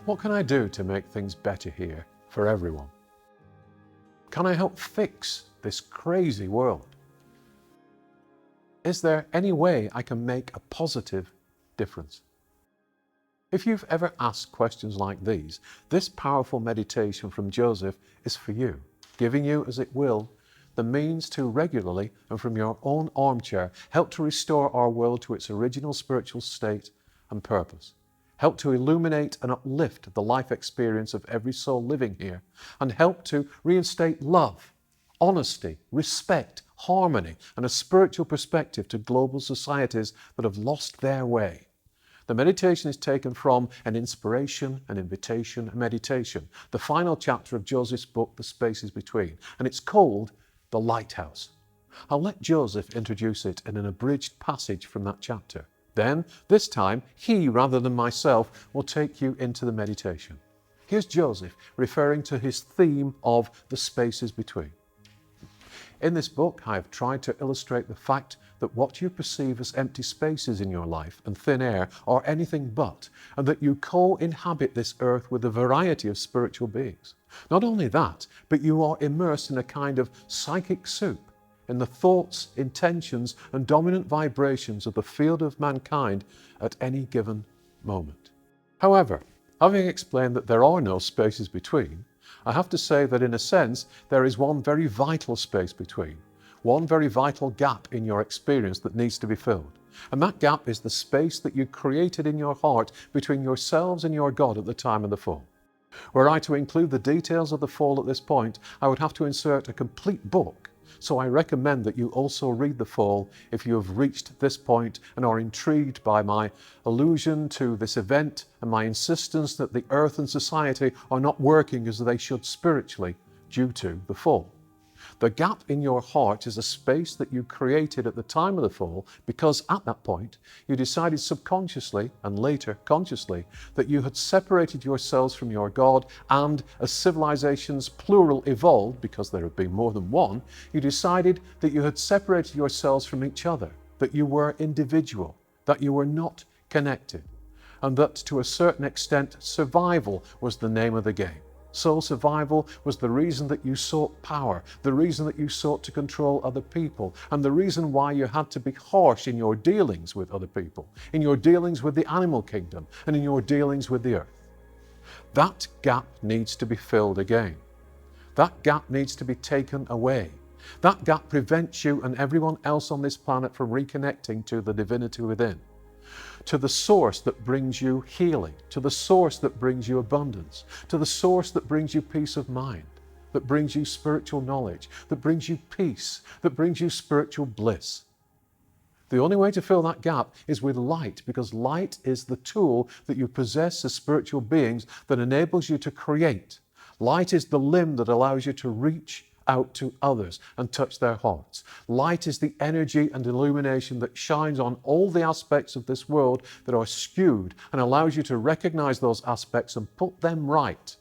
What can I do to make things better here for everyone? Can I help fix this crazy world? Is there any way I can make a positive difference? If you've ever asked questions like these, this powerful meditation from Joseph is for you, giving you, as it will, the means to regularly and from your own armchair help to restore our world to its original spiritual state and purpose. Help to illuminate and uplift the life experience of every soul living here, and help to reinstate love, honesty, respect, harmony, and a spiritual perspective to global societies that have lost their way. The meditation is taken from an inspiration, an invitation, a meditation, the final chapter of Joseph's book, The Spaces Between, and it's called The Lighthouse. I'll let Joseph introduce it in an abridged passage from that chapter. Then, this time, he, rather than myself, will take you into the meditation. Here's Joseph referring to his theme of the spaces between. In this book, I have tried to illustrate the fact that what you perceive as empty spaces in your life and thin air are anything but, and that you co-inhabit this earth with a variety of spiritual beings. Not only that, but you are immersed in a kind of psychic soup, in the thoughts, intentions, and dominant vibrations of the field of mankind at any given moment. However, having explained that there are no spaces between, I have to say that in a sense, there is one very vital space between, one very vital gap in your experience that needs to be filled. And that gap is the space that you created in your heart between yourselves and your God at the time of the fall. Were I to include the details of the fall at this point, I would have to insert a complete book. So I recommend that you also read The Fall if you have reached this point and are intrigued by my allusion to this event and my insistence that the earth and society are not working as they should spiritually due to the fall. The gap in your heart is a space that you created at the time of the fall because at that point you decided subconsciously and later consciously that you had separated yourselves from your God, and as civilizations plural evolved, because there have been more than one, you decided that you had separated yourselves from each other, that you were individual, that you were not connected, and that to a certain extent survival was the name of the game. So survival was the reason that you sought power, the reason that you sought to control other people, and the reason why you had to be harsh in your dealings with other people, in your dealings with the animal kingdom, and in your dealings with the earth. That gap needs to be filled again. That gap needs to be taken away. That gap prevents you and everyone else on this planet from reconnecting to the divinity within, to the source that brings you healing, to the source that brings you abundance, to the source that brings you peace of mind, that brings you spiritual knowledge, that brings you peace, that brings you spiritual bliss. The only way to fill that gap is with light, because light is the tool that you possess as spiritual beings that enables you to create. Light is the limb that allows you to reach out to others and touch their hearts. Light is the energy and illumination that shines on all the aspects of this world that are skewed and allows you to recognize those aspects and put them right.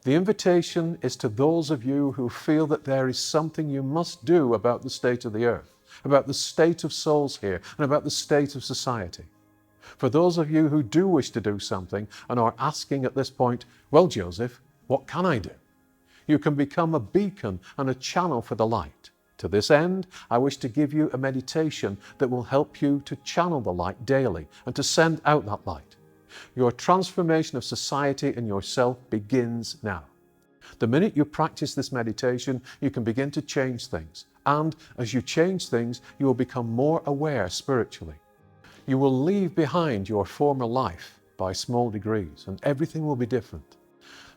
The invitation is to those of you who feel that there is something you must do about the state of the earth, about the state of souls here, and about the state of society. For those of you who do wish to do something and are asking at this point, well, Joseph, what can I do? You can become a beacon and a channel for the light. To this end, I wish to give you a meditation that will help you to channel the light daily and to send out that light. Your transformation of society and yourself begins now. The minute you practice this meditation, you can begin to change things. And as you change things, you will become more aware spiritually. You will leave behind your former life by small degrees, and everything will be different.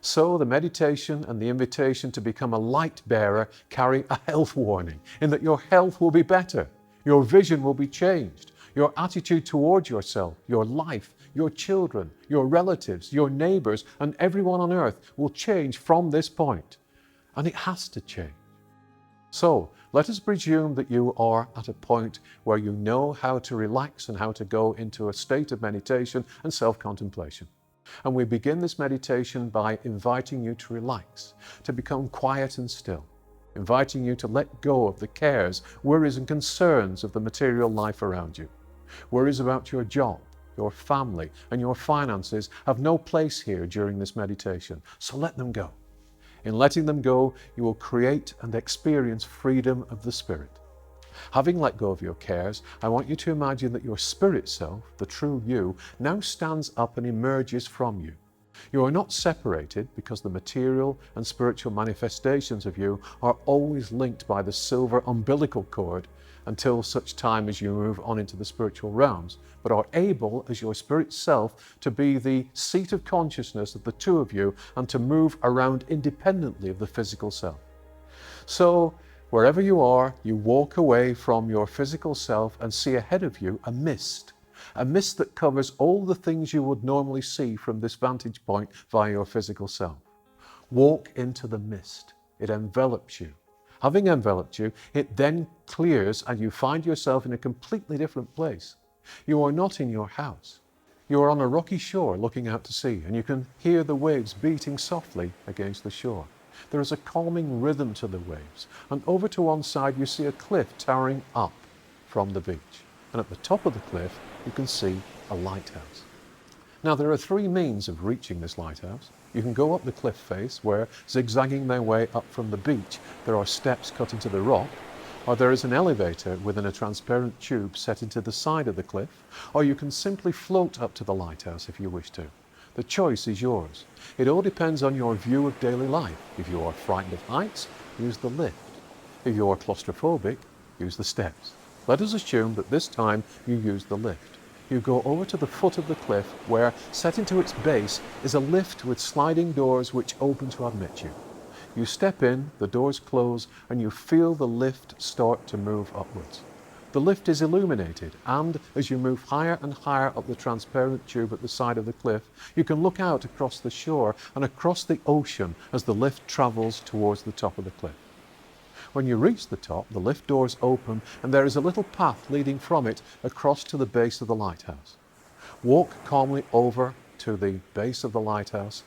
So the meditation and the invitation to become a light bearer carry a health warning, in that your health will be better, your vision will be changed, your attitude towards yourself, your life, your children, your relatives, your neighbors, and everyone on earth will change from this point. And it has to change. So let us presume that you are at a point where you know how to relax and how to go into a state of meditation and self-contemplation. And we begin this meditation by inviting you to relax, to become quiet and still, inviting you to let go of the cares, worries and concerns of the material life around you. Worries about your job, your family, and your finances have no place here during this meditation. So let them go. In letting them go, you will create and experience freedom of the spirit. Having let go of your cares, I want you to imagine that your spirit self, the true you, now stands up and emerges from you. You are not separated because the material and spiritual manifestations of you are always linked by the silver umbilical cord until such time as you move on into the spiritual realms, but are able, as your spirit self, to be the seat of consciousness of the two of you and to move around independently of the physical self. So, wherever you are, you walk away from your physical self and see ahead of you a mist that covers all the things you would normally see from this vantage point via your physical self. Walk into the mist. It envelops you. Having enveloped you, it then clears and you find yourself in a completely different place. You are not in your house. You are on a rocky shore looking out to sea, and you can hear the waves beating softly against the shore. There is a calming rhythm to the waves, and over to one side you see a cliff towering up from the beach. And at the top of the cliff you can see a lighthouse. Now there are three means of reaching this lighthouse. You can go up the cliff face where, zigzagging their way up from the beach, there are steps cut into the rock, or there is an elevator within a transparent tube set into the side of the cliff, or you can simply float up to the lighthouse if you wish to. The choice is yours. It all depends on your view of daily life. If you are frightened of heights, use the lift. If you are claustrophobic, use the steps. Let us assume that this time you use the lift. You go over to the foot of the cliff where, set into its base, is a lift with sliding doors which open to admit you. You step in, the doors close, and you feel the lift start to move upwards. The lift is illuminated, and as you move higher and higher up the transparent tube at the side of the cliff, you can look out across the shore and across the ocean as the lift travels towards the top of the cliff. When you reach the top, the lift doors open and there is a little path leading from it across to the base of the lighthouse. Walk calmly over to the base of the lighthouse.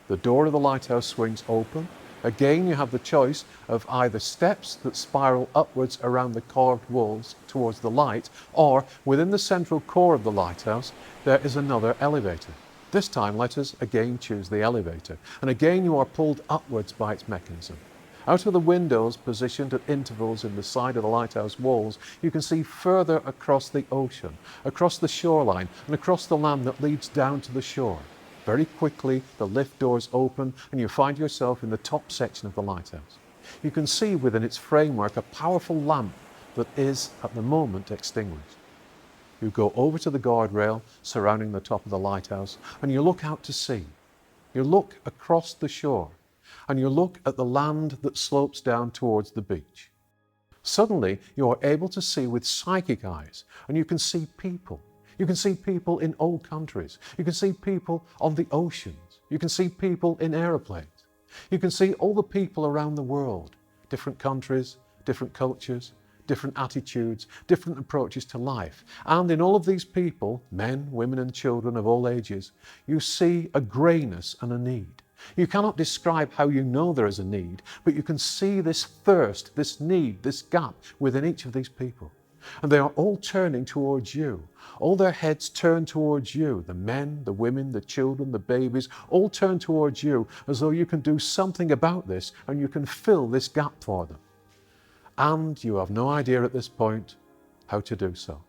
The door of the lighthouse swings open. Again, you have the choice of either steps that spiral upwards around the carved walls towards the light, or within the central core of the lighthouse, there is another elevator. This time, let us again choose the elevator, and again you are pulled upwards by its mechanism. Out of the windows positioned at intervals in the side of the lighthouse walls, you can see further across the ocean, across the shoreline, and across the land that leads down to the shore. Very quickly, the lift doors open and you find yourself in the top section of the lighthouse. You can see within its framework a powerful lamp that is, at the moment, extinguished. You go over to the guardrail surrounding the top of the lighthouse and you look out to sea. You look across the shore and you look at the land that slopes down towards the beach. Suddenly, you are able to see with psychic eyes, and you can see people. You can see people in all countries. You can see people on the oceans. You can see people in aeroplanes. You can see all the people around the world, different countries, different cultures, different attitudes, different approaches to life. And in all of these people, men, women and children of all ages, you see a greyness and a need. You cannot describe how you know there is a need, but you can see this thirst, this need, this gap within each of these people. And they are all turning towards you. All their heads turn towards you. The men, the women, the children, the babies, all turn towards you as though you can do something about this and you can fill this gap for them. And you have no idea at this point how to do so.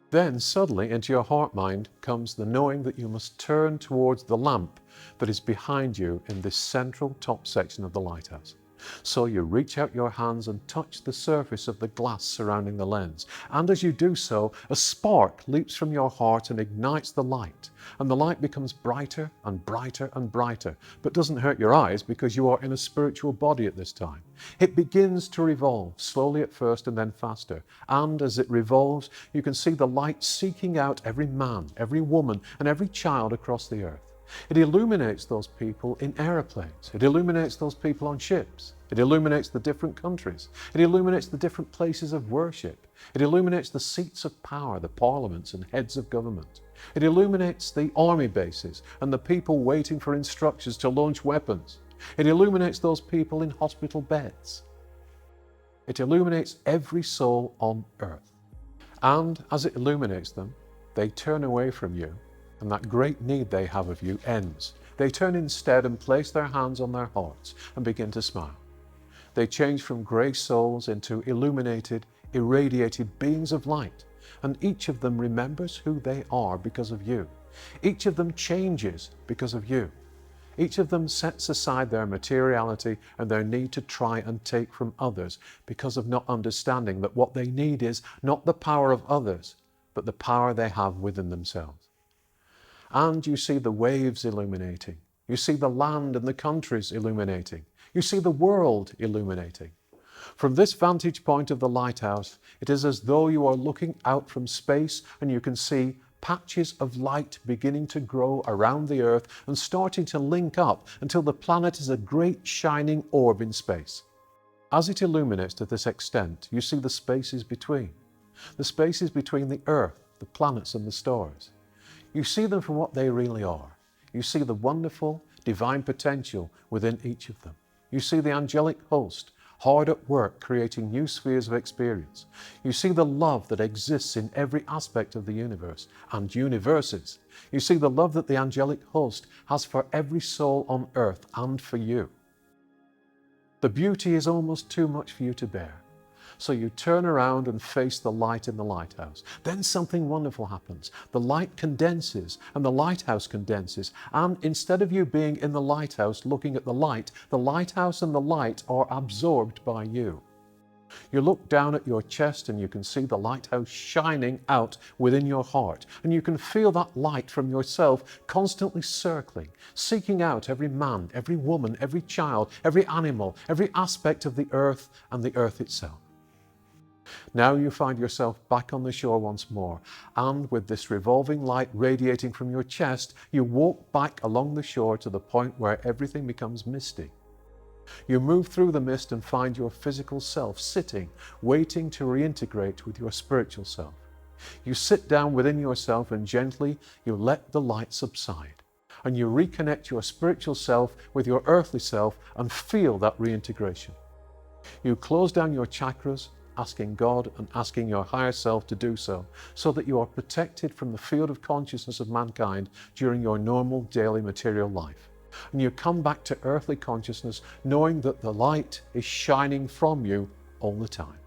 Then suddenly into your heart mind comes the knowing that you must turn towards the lamp that is behind you in this central top section of the lighthouse. So you reach out your hands and touch the surface of the glass surrounding the lens. And as you do so, a spark leaps from your heart and ignites the light. And the light becomes brighter and brighter and brighter, but doesn't hurt your eyes because you are in a spiritual body at this time. It begins to revolve, slowly at first and then faster. And as it revolves, you can see the light seeking out every man, every woman, and every child across the earth. It illuminates those people in aeroplanes. It illuminates those people on ships. It illuminates the different countries. It illuminates the different places of worship. It illuminates the seats of power, the parliaments and heads of government. It illuminates the army bases and the people waiting for instructions to launch weapons. It illuminates those people in hospital beds. It illuminates every soul on earth. And as it illuminates them, they turn away from you, and that great need they have of you ends. They turn instead and place their hands on their hearts and begin to smile. They change from grey souls into illuminated, irradiated beings of light, and each of them remembers who they are because of you. Each of them changes because of you. Each of them sets aside their materiality and their need to try and take from others because of not understanding that what they need is not the power of others, but the power they have within themselves. And you see the waves illuminating. You see the land and the countries illuminating. You see the world illuminating. From this vantage point of the lighthouse, it is as though you are looking out from space and you can see patches of light beginning to grow around the Earth and starting to link up until the planet is a great shining orb in space. As it illuminates to this extent, you see the spaces between the Earth, the planets and the stars. You see them for what they really are. You see the wonderful, divine potential within each of them. You see the angelic host, hard at work creating new spheres of experience. You see the love that exists in every aspect of the universe and universes. You see the love that the angelic host has for every soul on earth and for you. The beauty is almost too much for you to bear. So you turn around and face the light in the lighthouse. Then something wonderful happens. The light condenses and the lighthouse condenses. And instead of you being in the lighthouse looking at the lighthouse and the light are absorbed by you. You look down at your chest and you can see the lighthouse shining out within your heart. And you can feel that light from yourself constantly circling, seeking out every man, every woman, every child, every animal, every aspect of the earth and the earth itself. Now you find yourself back on the shore once more, and with this revolving light radiating from your chest, you walk back along the shore to the point where everything becomes misty. You move through the mist and find your physical self sitting, waiting to reintegrate with your spiritual self. You sit down within yourself and gently you let the light subside, and you reconnect your spiritual self with your earthly self and feel that reintegration. You close down your chakras, asking God and asking your higher self to do so that you are protected from the field of consciousness of mankind during your normal daily material life. And you come back to earthly consciousness knowing that the light is shining from you all the time.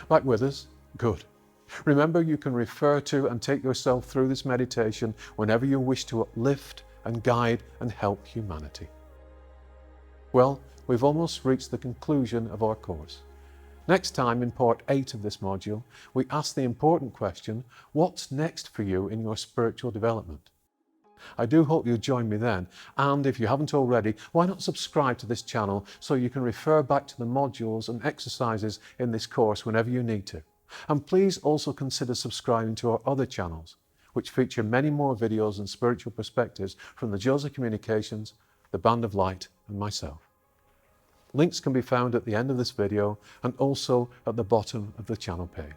Back with us? Good. Remember, you can refer to and take yourself through this meditation whenever you wish to uplift and guide and help humanity. Well, we've almost reached the conclusion of our course. Next time, in part 8 of this module, we ask the important question, what's next for you in your spiritual development? I do hope you'll join me then, and if you haven't already, why not subscribe to this channel so you can refer back to the modules and exercises in this course whenever you need to. And please also consider subscribing to our other channels, which feature many more videos and spiritual perspectives from the Joseph Communications, the Band of Light, and myself. Links can be found at the end of this video and also at the bottom of the channel page.